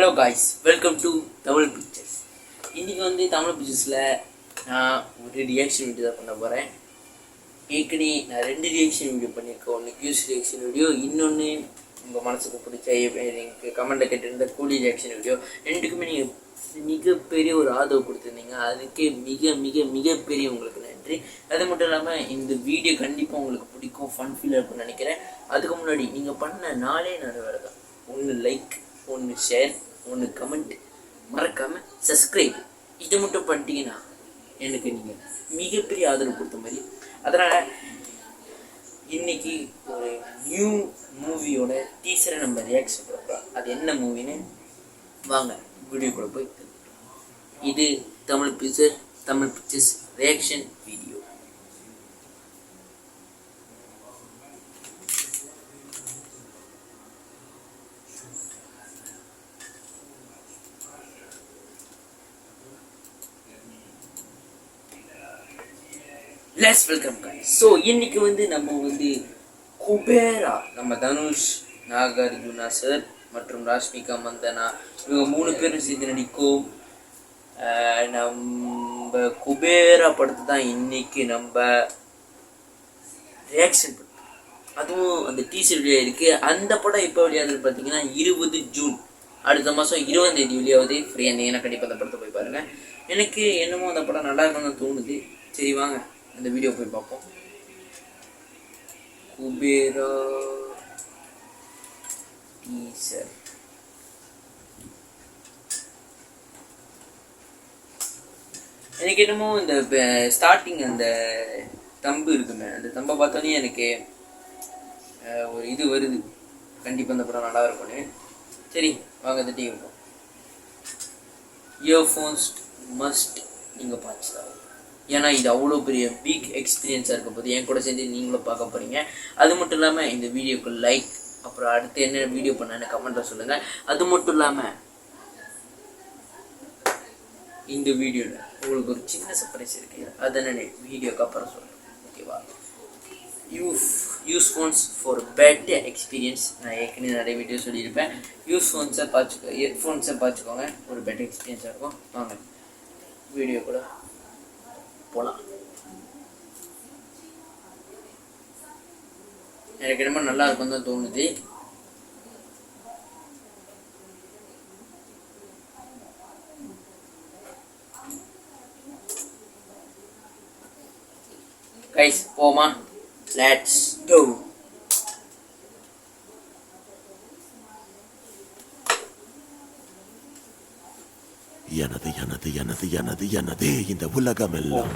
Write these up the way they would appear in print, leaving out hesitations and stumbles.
Hello guys, welcome to Tamil pictures. இன்றைக்கி தமிழ் பிக்சர்ஸில் நான் ஒரு ரியாக்ஷன் வீடியோ தான் பண்ண போகிறேன். ஏற்கனவே நான் 2 ரியாக்ஷன் வீடியோ பண்ணியிருக்கேன். ஒன்று கியூஸ் ரியாக்ஷன் வீடியோ, இன்னொன்று உங்கள் மனசுக்கு பிடிச்ச எனக்கு கமெண்ட்டில் கேட்டிருந்த கூலி ரியாக்ஷன் வீடியோ. ரெண்டுக்குமே நீங்கள் மிகப்பெரிய ஒரு ஆதரவு கொடுத்துருந்தீங்க. அதுக்கே மிக மிக மிகப்பெரிய உங்களுக்கு நன்றி. அது மட்டும் இல்லாமல் இந்த வீடியோ கண்டிப்பாக உங்களுக்கு பிடிக்கும், ஃபன் ஃபீல் இருக்கும்னு நினைக்கிறேன். அதுக்கு முன்னாடி நீங்கள் பண்ண 4 வேறு தான். 1 லைக், 1 ஷேர், 1 கமெண்ட், மறக்காமல் சப்ஸ்கிரைப். இதை மட்டும் பண்ணிட்டீங்கன்னா எனக்கு நீங்கள் மிகப்பெரிய ஆதரவு கொடுத்த மாதிரி. அதனால் இன்றைக்கி ஒரு நியூ மூவியோட டீசரை நம்ம ரியாக்ஷன் பண்ணுறோம். அது என்ன மூவின்னு வாங்க வீடியோக்குள்ளே போய். இது Tamil pictures reaction video. Let's welcome guys. So இன்னைக்கு நம்ம குபேரா, நம்ம தனுஷ், நாகார்ஜுனா சார் மற்றும் ராஷ்மிகா மந்தனா இவங்க 3 பேரும் சேர்ந்து நடிக்கும் நம்ம குபேரா படத்தை தான் இன்னைக்கு நம்ம ரியாக்ஷன் பண்ணுறோம். அதுவும் அந்த டீசர் வெளியாக இருக்குது. அந்த படம் எப்போ வெளியாகுது பார்த்தீங்கன்னா 20 ஜூன், அடுத்த மாதம் 20ஆம் தேதி வெளியாகுது. ஃப்ரீயாக இருந்தீங்கன்னா கண்டிப்பாக அந்த படத்தை போய் பாருங்கள். எனக்கு என்னமோ அந்த படம் நல்லா இருக்குன்னு தோணுது. சரி வாங்க அந்த வீடியோ போய் பார்ப்போம். குபேரா டீசர். எனக்கு என்னமோ இந்த ஸ்டார்டிங் அந்த தம்பு இருக்குமே, அந்த தம்பை பார்த்தோன்னே எனக்கு ஒரு இது வருது, கண்டிப்பாக அந்த படம் நல்லா இருக்கும்னு. சரி வாங்க அந்த டிவி பார்ப்போம். இயர்ஃபோன்ஸ் மஸ்ட் நீங்கள் பார்த்துதான், ஏன்னா இது அவ்வளோ பெரிய பிக் எக்ஸ்பீரியன்ஸாக இருக்க போது. என் கூட சேர்ந்து நீங்களும் பார்க்க போகிறீங்க. அது மட்டும் இல்லாமல் இந்த வீடியோக்கு லைக், அப்புறம் அடுத்து என்ன வீடியோ பண்ணேன்னு கமெண்ட்டில் சொல்லுங்கள். அது மட்டும் இல்லாமல் இந்த வீடியோவில் உங்களுக்கு ஒரு சின்ன சர்ப்ரைஸ் இருக்குது. அதை நான் வீடியோக்கு அப்புறம் சொல்கிறேன், ஓகேவா? Use phones for better experience. நான் ஏற்கனவே நிறைய வீடியோ சொல்லியிருப்பேன். ஹெட்ஃபோன்ஸை பார்த்துக்கோங்க, ஒரு பெட்டர் எக்ஸ்பீரியன்ஸாக இருக்கும். வாங்க வீடியோ கூட போலாம். எனக்கு ரொம்ப நல்லா இருக்கும் தான் தோணுது. கைஸ் போமா, லெட்ஸ் கோ. எனது எனது எனது எனது எனதே இந்த உலகம் எல்லாம்.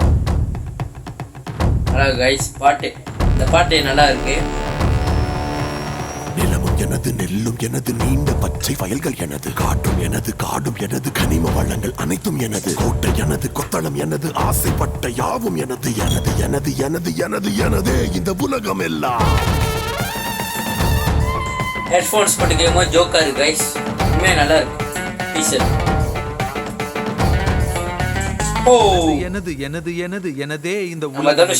ஹலோ கைஸ், இந்த பாட்டு நல்லா இருக்கு. நிலமும் எனது, நெல்லும் எனது, நீண்ட பச்சை வயல்கள் எனது, காற்றும் எனது, காடும் எனது, கனிம வளங்கள் அனைத்தும் எனது, கோட்டை எனது, கொத்தளம் எனது, ஆசைப்பட்ட யாவும் எனது. எனது எனது எனது எனது எனதே இந்த உலகம் எல்லாம். ஹெட்ஃபோன்ஸ் போட்டு கேட்கும்போது ஜோக்கா இருக்கு கைஸ், உண்மையாக நல்லா இருக்கு டீசர். எனது எனது எனது எனதே இந்த உலகம்.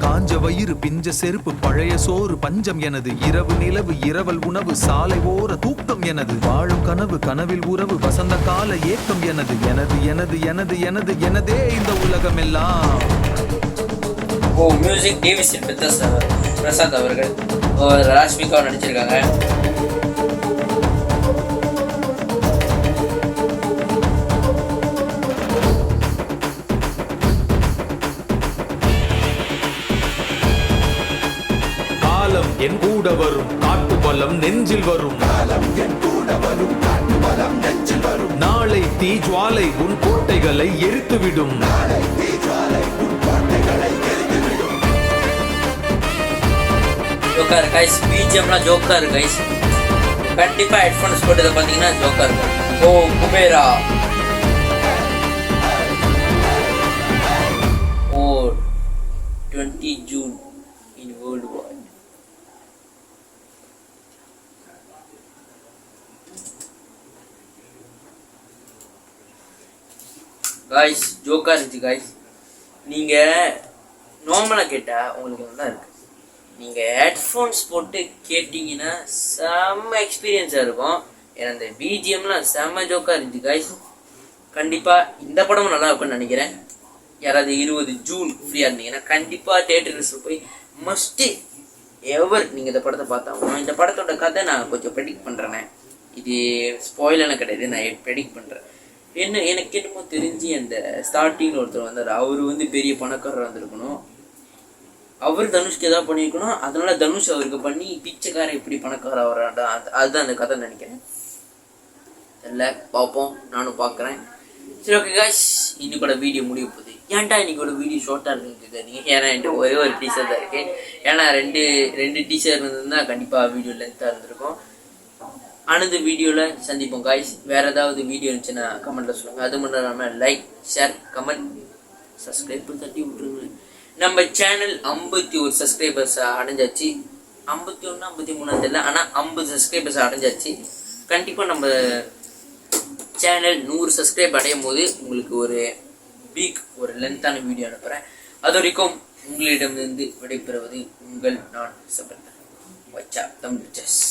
காஞ்ச வயிறு, பிஞ்ச செருப்பு, பழைய சோறு, பஞ்சம் எனது. இரவு நிலவு, இரவல் உணவு, சாலை ஓர தூக்கம் எனது. வாழும் கனவு, கனவில் உறவு, வசந்த கால ஏக்கம் எனது. எனது எனது எனது எனது எனதே இந்த உலகம் எல்லாம். மியூசிக் டிவிசி பிரசாத் அவர்கள், ராஷ்மிகா நடிச்சிருக்காங்க. என் கூட வரும் காட்டு பலம் நெஞ்சில் வரும். நாளை தீஜ்வாலை உன் கோட்டைகளை எரித்துவிடும். ஜோக்கா இருக்கு கைஸ், பிஜிஎம்லாம் ஜோக்கா இருக்கு கைஸ். கண்டிப்பா ஹெட்ஃபோன்ஸ் போட்டதை பார்த்தீங்கன்னா ஜோக்கா இருக்கு. Kubera 20 June in world war. Guys ஜோக்கா இருந்துச்சு காய்ஸ். நீங்கள் நார்மலாக கேட்டால் உங்களுக்கு நல்லா இருக்குது. நீங்கள் ஹெட்ஃபோன்ஸ் போட்டு கேட்டிங்கன்னா செம்ம எக்ஸ்பீரியன்ஸாக இருக்கும். ஏன்னா இந்த பிஜிஎம்லாம் செம்ம ஜோக்காக இருந்துச்சு கைஸ். கண்டிப்பாக இந்த படமும் நல்லா இருக்கும்னு நினைக்கிறேன். யாராவது 20 ஜூன் ஃப்ரீயாக இருந்தீங்கன்னா கண்டிப்பாக தேட்டர்ஸில் போய் மஸ்ட்டு எவர் நீங்கள் இந்த படத்தை பார்த்தாங்க. இந்த படத்தோட கதை நான் கொஞ்சம் ப்ரெடிக்ட் பண்ணுறேனே, இது ஸ்பாயிலெல்லாம் கிடையாது, நான் ப்ரெடிக்ட் பண்ணுறேன். எனக்கு என்னமோ தெரிஞ்சு அந்த ஸ்டார்டிங்கில் ஒருத்தர் வந்தார், அவர் வந்து பெரிய பணக்காரர் வந்திருக்கணும், அவர் தனுஷ்க்கு எதாவது பண்ணியிருக்கணும், அதனால தனுஷ் அவருக்கு பண்ணி பிச்சைக்காரன் இப்படி பணக்காரர் வராண்டா, அதுதான் அந்த கதை நினைக்கிறேன். இல்லை பார்ப்போம், நானும் பார்க்குறேன். சரி ஓகே காய்ஸ், இன்னைக்கோட வீடியோ முடிய போகுது. ஏன்டா இன்னைக்கோட வீடியோ ஷார்ட்டாக இருக்குன்னு கேட்காதீங்க. ஏன்னா என்கிட்ட ஒரே ஒரு டீச்சர் தான் இருக்கு. ஏன்னா ரெண்டு டீச்சர் இருந்ததுன்னா கண்டிப்பாக வீடியோ லென்த்தாக இருந்திருக்கும். அடுத்த வீடியோவில் சந்திப்போம் காய்ஸ். வேறு ஏதாவது வீடியோ இருந்துச்சுன்னா கமெண்ட்டில் சொல்லுங்கள். அது மட்டும் இல்லாமல் லைக், ஷேர், கமெண்ட், சப்ஸ்கிரைப் பண்ணி தட்டி விட்டுருங்க. நம்ம சேனல் 51 சப்ஸ்கிரைபர்ஸ் அடைஞ்சாச்சு. 51 53 தெரியல, ஆனால் 50 சப்ஸ்கிரைபர்ஸ் அடைஞ்சாச்சு. கண்டிப்பாக நம்ம சேனல் 100 சப்ஸ்கிரைப் அடையும் போது உங்களுக்கு ஒரு லென்த்தான வீடியோ அனுப்புகிறேன். அது வரைக்கும் உங்களிடமிருந்து விடைபெறுவது நான் சபர்தன். வச்சா தமிழ் பிக்சர்ஸ்.